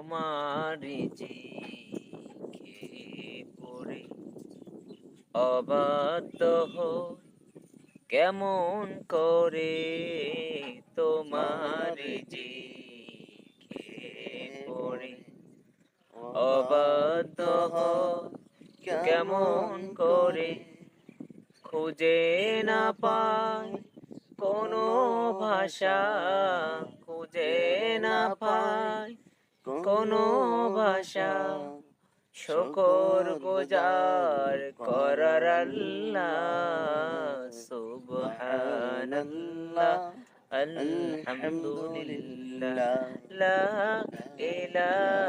তোমার জিকে পড়ে অবাধ্য হই কেমন করে তোমার জিকে পড়ে অবাধ্য হই কেমন করে খুঁজে না পাই কোনো ভাষা খুঁজে না পাই কোনো ভাষা শুকর গুজার করার আল্লাহ সুবহানাল্লাহ আলহামদুলিল্লাহ লা ইলাহা